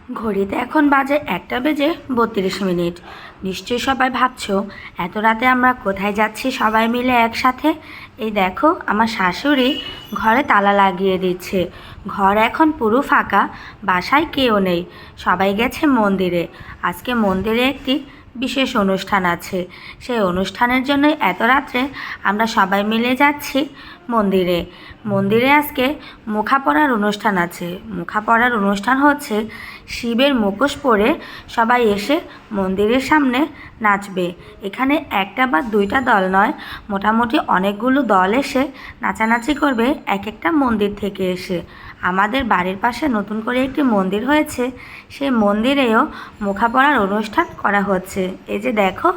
ঘড়িতে এখন বাজে 1:32। নিশ্চয়ই সবাই ভাবছো এত রাতে আমরা কোথায় যাচ্ছি সবাই মিলে একসাথে। এই দেখো আমার শাশুড়ি ঘরে তালা লাগিয়ে দিচ্ছে। ঘর এখন পুরো ফাঁকা, বাসায় কেউ নেই, সবাই গেছে মন্দিরে। আজকে মন্দিরে একটি বিশেষ অনুষ্ঠান আছে, সেই অনুষ্ঠানের জন্যই এত রাত্রে আমরা সবাই মিলে যাচ্ছি মন্দিরে। মন্দিরে আজকে মুখা পরার অনুষ্ঠান আছে। মুখা পরার অনুষ্ঠান হচ্ছে শিবের মুখোশ পরে সবাই এসে মন্দিরের সামনে নাচবে। এখানে একটা বা দুইটা দল নয়, মোটামুটি অনেকগুলো দল এসে নাচানাচি করবে এক একটা মন্দির থেকে এসে। আমাদের বাড়ির পাশে নতুন করে একটি মন্দির হয়েছে, সেই মন্দিরেও মুখা পরার অনুষ্ঠান করা হচ্ছে। এই যে দেখো,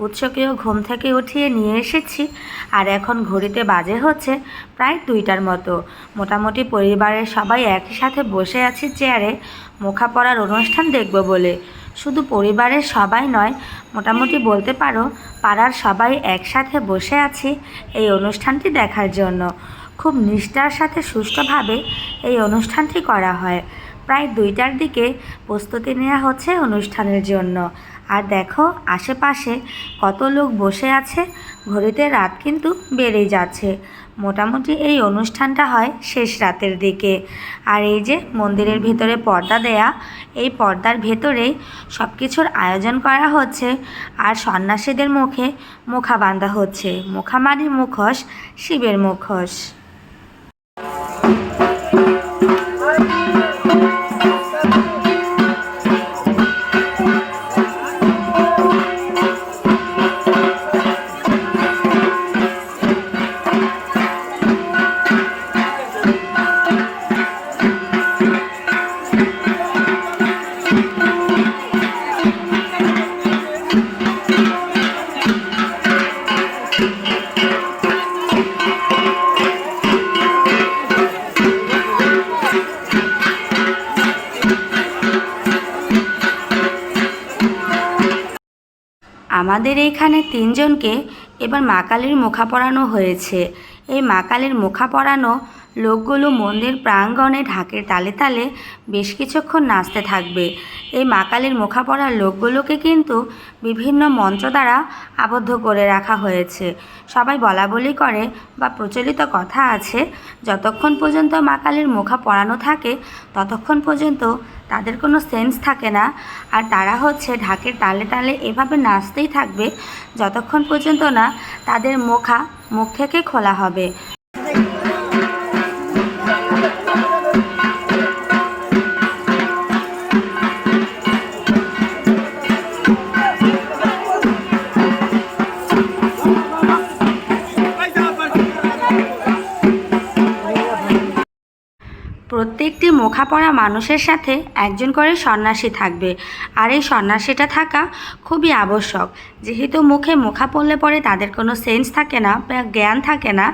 উৎসকেও ঘুম থেকে উঠিয়ে নিয়ে এসেছি, আর এখন ঘড়িতে বাজে হচ্ছে প্রায় 2টার মতো। মোটামুটি পরিবারের সবাই একই সাথে বসে আছি চেয়ারে মুখা পরার অনুষ্ঠান দেখব বলে। শুধু পরিবারের সবাই নয়, মোটামুটি বলতে পারো পাড়ার সবাই একসাথে বসে আছি এই অনুষ্ঠানটি দেখার জন্য। খুব নিষ্ঠার সাথে সুষ্ঠুভাবে এই অনুষ্ঠানটি করা হয়। প্রায় 2টার দিকে প্রস্তুতি নেওয়া হচ্ছে অনুষ্ঠানের জন্য। আর দেখো আশেপাশে কত লোক বসে আছে। ঘড়িতে রাত কিন্তু বেড়েই যাচ্ছে। মোটামুটি এই অনুষ্ঠানটা হয় শেষ রাতের দিকে। আর এই যে মন্দিরের ভিতরে পর্দা দেয়া, এই পর্দার ভেতরেই সব কিছুর আয়োজন করা হচ্ছে। আর সন্ন্যাসীদের মুখে মুখা বাঁধা হচ্ছে। মুখা মানে মুখোশ, শিবের মুখোশ। আমাদের এইখানে 3জনকে এবার মা কালীর মুখা পরানো হয়েছে। এই মা কালীর মুখা পরানো লোকগুলো মন্দির প্রাঙ্গণে ঢাকের তালে তালে বেশ কিছুক্ষণ নাচতে থাকবে। এই মা কালীর মুখা পরার লোকগুলোকে কিন্তু বিভিন্ন মন্ত্র দ্বারা আবদ্ধ করে রাখা হয়েছে। সবাই বলা বলি করে বা প্রচলিত কথা আছে, যতক্ষণ পর্যন্ত মা কালীর মুখা পরানো থাকে ততক্ষণ পর্যন্ত তাদের কোনো সেন্স থাকে না। আর তারা হচ্ছে ঢাকের তালে তালে এভাবে নাচতেই থাকবে যতক্ষণ পর্যন্ত না তাদের মুখা মুখ থেকে খোলা হবে। প্রত্যেকটি মুখা পরা মানুষের সাথে একজন করে সন্ন্যাসী থাকবে। আর এই সন্ন্যাসীটা থাকা খুবই আবশ্যক, যেহেতু মুখে মুখা পরলে পরে তাদের কোনো সেন্স থাকে না বা জ্ঞান থাকে না,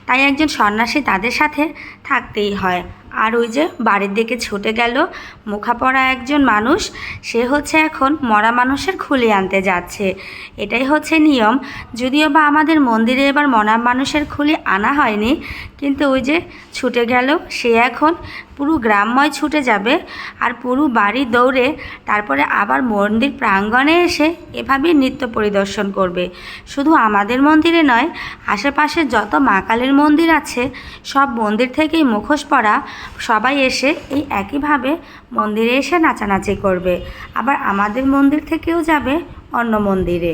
তাই একজন সন্ন্যাসী তাদের সাথে থাকতেই হয়। আর ওই যে বাড়ির দিকে ছুটে গেল মুখা পরা একজন মানুষ, সে হচ্ছে এখন মরা মানুষের খুলি আনতে যাচ্ছে। এটাই হচ্ছে নিয়ম। যদিও বা আমাদের মন্দিরে এবার মরা মানুষের খুলি আনা হয়নি, কিন্তু ওই যে ছুটে গেল, সে এখন পুরো গ্রামময় ছুটে যাবে আর পুরো বাড়ি দৌড়ে তারপরে আবার মন্দির প্রাঙ্গণে এসে এভাবেই নৃত্য পরিদর্শন করবে। শুধু আমাদের মন্দিরে নয়, আশেপাশে যত মা কালীর মন্দির আছে সব মন্দির থেকেই মুখোশ পরা সবাই এসে এই একইভাবে মন্দিরে এসে নাচানাচি করবে। আবার আমাদের মন্দির থেকেও যাবে অন্য মন্দিরে।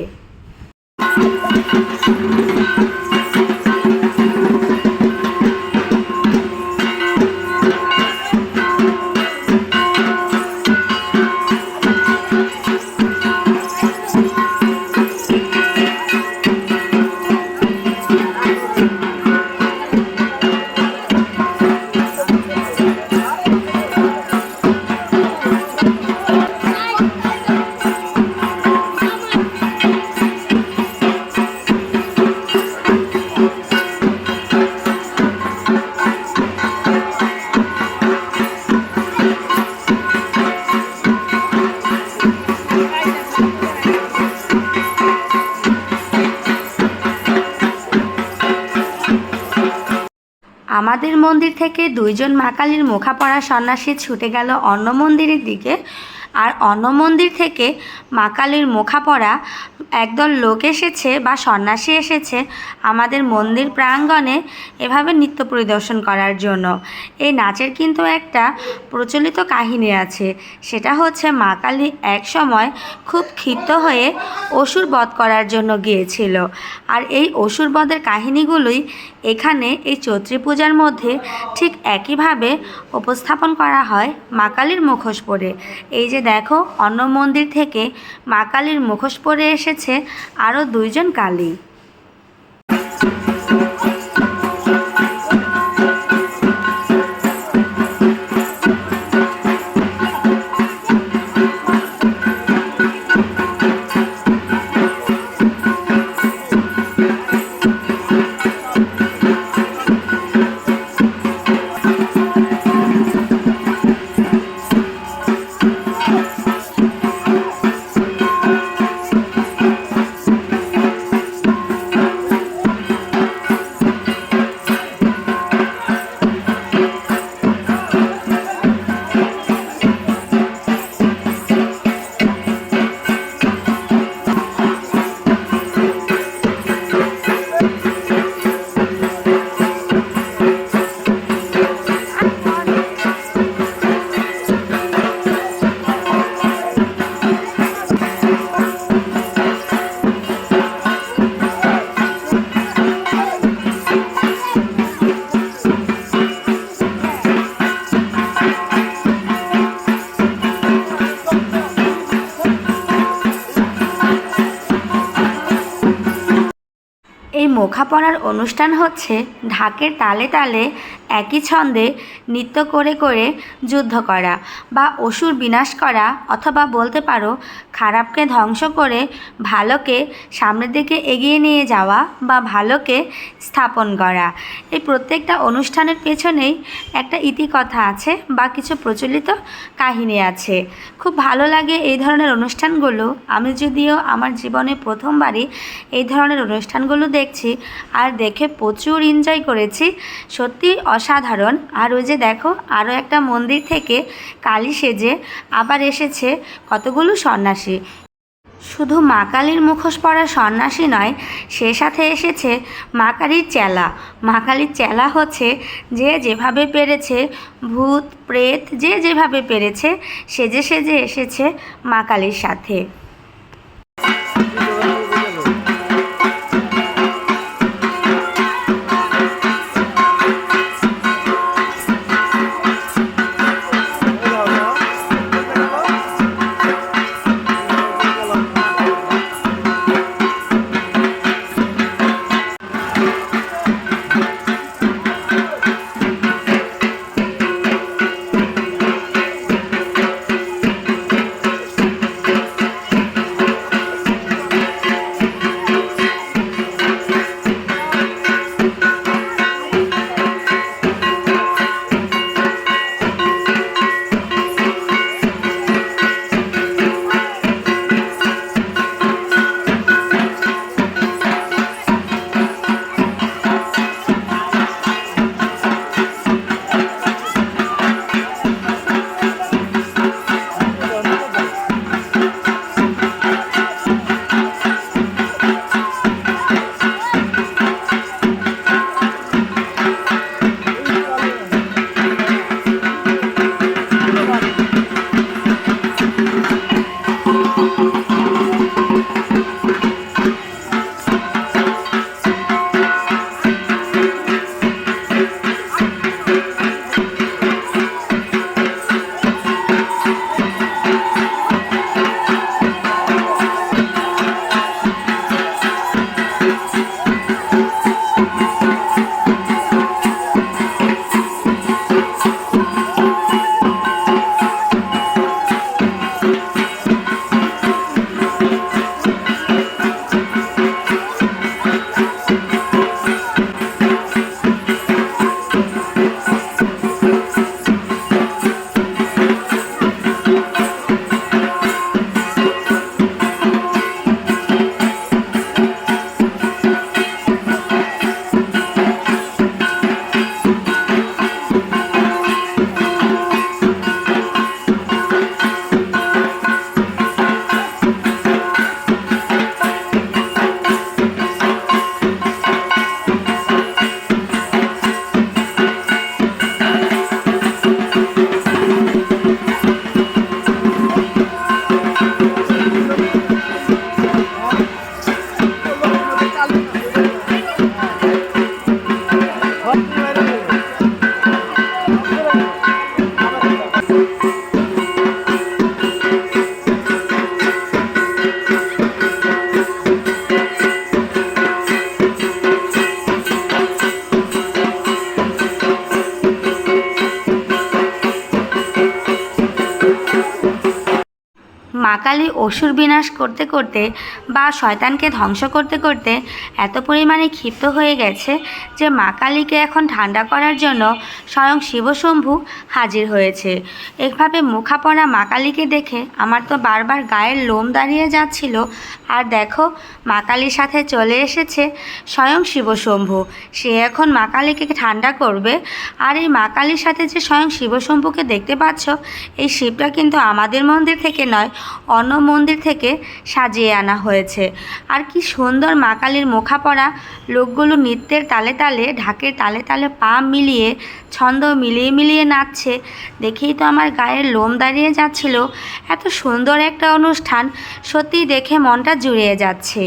আমাদের মন্দির থেকে দুইজন মা কালীর মুখা পরা সন্ন্যাসী ছুটে গেল অন্য মন্দিরের দিকে। আর অন্য মন্দির থেকে মা কালীর মুখা পরা একদল লোক এসেছে বা সন্ন্যাসী এসেছে আমাদের মন্দির প্রাঙ্গণে এভাবে নৃত্য পরিদর্শন করার জন্য। এই নাচের কিন্তু একটা প্রচলিত কাহিনী আছে, সেটা হচ্ছে মা কালী এক সময় খুব ক্ষিপ্ত হয়ে অসুর বধ করার জন্য গিয়েছিল। আর এই অসুর বধের কাহিনীগুলোই এখানে এই চৈত্রী পূজার মধ্যে ঠিক একইভাবে উপস্থাপন করা হয় মা কালীর মুখোশ পরে। এই যে দেখো, অন্য মন্দির থেকে মা কালীর মুখোশ পরে এসেছে আরও দুইজন কালী। এই মুখা পরার অনুষ্ঠান হচ্ছে ঢাকের তালে তালে একই ছন্দে নৃত্য করে করে যুদ্ধ করা বা অসুর বিনাশ করা, অথবা বলতে পারো খারাপকে ধ্বংস করে ভালোকে সামনের দিকে এগিয়ে নিয়ে যাওয়া বা ভালোকে স্থাপন করা। এই প্রত্যেকটা অনুষ্ঠানের পেছনেই একটা ইতিকথা আছে বা কিছু প্রচলিত কাহিনী আছে। খুব ভালো লাগে এই ধরনের অনুষ্ঠানগুলো। আমি যদিও আমার জীবনে প্রথমবারই এই ধরনের অনুষ্ঠানগুলো দেখছি, আর দেখে প্রচুর এনজয় করেছি, সত্যি অসাধারণ। আর ওই যে দেখো, আরও একটা মন্দির থেকে কালী সেজে আবার এসেছে কতগুলো সন্ন্যাসী। শুধু মা কালীর মুখোশ পরা সন্ন্যাসী নয়, সে সাথে এসেছে মা কালীর চেলা। মা কালীর চেলা হচ্ছে যে যেভাবে পেরেছে, ভূত প্রেত যে যেভাবে পেরেছে সেজে সেজে এসেছে মা কালীর সাথে। মা কালী অসুর বিনাশ করতে করতে বা শয়তানকে ধ্বংস করতে করতে এত পরিমাণে ক্ষিপ্ত হয়ে গেছে যে মা কালীকে এখন ঠান্ডা করার জন্য স্বয়ং শিবশম্ভু হাজির হয়েছে। এভাবে মুখা পড়া মা কালীকে দেখে আমার তো বারবার গায়ের লোম দাঁড়িয়ে যাচ্ছিল। আর দেখো, মা কালীর সাথে চলে এসেছে স্বয়ং শিবশম্ভু। সে এখন মা কালীকে ঠান্ডা করবে। আর এই মা কালীর সাথে যে স্বয়ং শিবশম্ভুকে দেখতে পাচ্ছ, এই শিবটা কিন্তু আমাদের মন্দির থেকে নয়, অন্য মন্দির থেকে সাজিয়ে আনা হয়েছে। আর কি সুন্দর মা কালীর মুখা পরা লোকগুলো নৃত্যের তালে তালে, ঢাকের তালে তালে পা মিলিয়ে, ছন্দ মিলিয়ে মিলিয়ে নাচছে। দেখেই তো আমার গায়ের লোম দাঁড়িয়ে যাচ্ছিল। এত সুন্দর একটা অনুষ্ঠান, সত্যি দেখে মনটা জুড়িয়ে যাচ্ছে।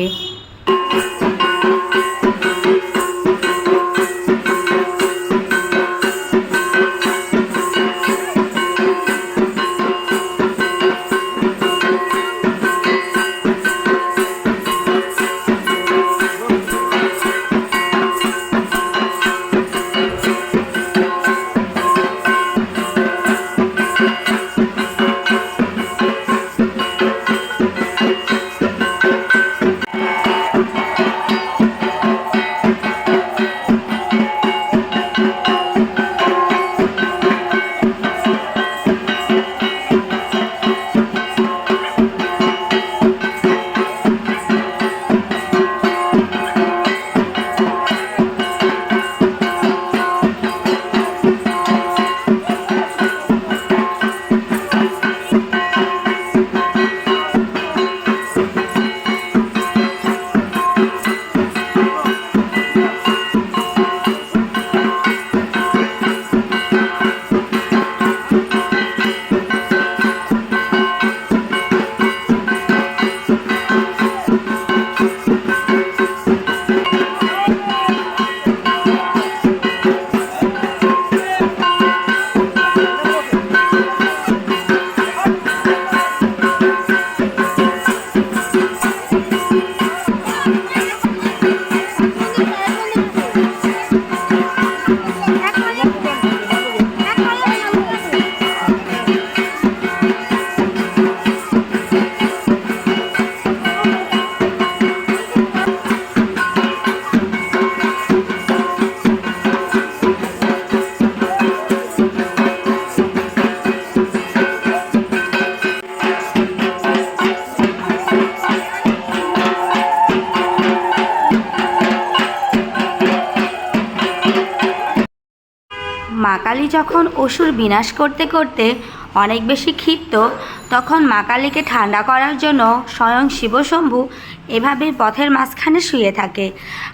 মা কালী যখন অসুর বিনাশ করতে করতে অনেক বেশি ক্ষিপ্ত, তখন মা কালীকে ঠান্ডা করার জন্য স্বয়ং শিবশম্ভু এভাবে পথের মাঝখানে শুয়ে থাকে।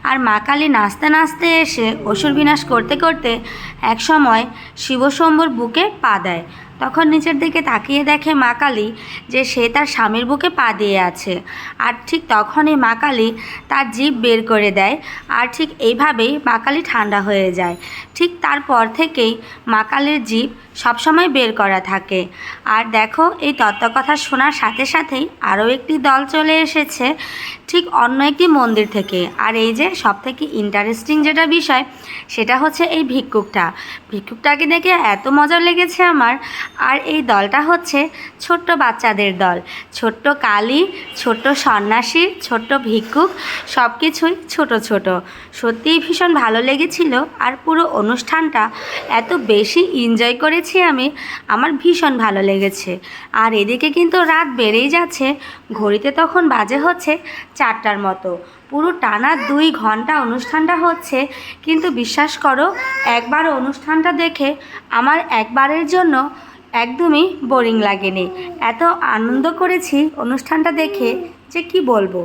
আর মা কালী নাচতে নাচতে এসে অসুর বিনাশ করতে করতে একসময় শিবশম্ভুর বুকে পা দেয়। তখন নিচের দিকে তাকিয়ে দেখে মা কালী যে সে তার স্বামীর বুকে পা দিয়ে আছে। আর ঠিক তখনই মা কালী তার জিভ বের করে দেয়। আর ঠিক এইভাবেই মা কালী ঠান্ডা হয়ে যায়। ঠিক তারপর থেকেই মা কালীর জিভ সবসময় বের করা থাকে। আর দেখো, এই তত্ত্বকথা শোনার সাথে সাথেই আরও একটি দল চলে এসেছে ঠিক অন্য একটি মন্দির থেকে। আর এই যে সবথেকে ইন্টারেস্টিং যেটা বিষয়, সেটা হচ্ছে এই ভিক্ষুকটাকে দেখে এত মজা লেগেছে আমার। আর এই দলটা হচ্ছে ছোট্ট বাচ্চাদের দল। ছোট্ট কালী, ছোট্ট সন্ন্যাসী, ছোট্ট ভিক্ষুক, সব কিছুই ছোট ছোট। সত্যিই ভীষণ ভালো লেগেছিল। আর পুরো অনুষ্ঠানটা এত বেশি এনজয় করেছি আমি, আমার ভীষণ ভালো লেগেছে। আর এদিকে কিন্তু রাত বেড়েই যাচ্ছে। ঘড়িতে তখন বাজে হচ্ছে 4টার মতো। পুরো টানা 2 ঘন্টা অনুষ্ঠানটা হচ্ছে। কিন্তু বিশ্বাস করো, একবার অনুষ্ঠানটা দেখে আমার একবারের জন্য একদমই বোরিং লাগেনি। এত আনন্দ করেছি অনুষ্ঠানটা দেখে যে কি বলবো।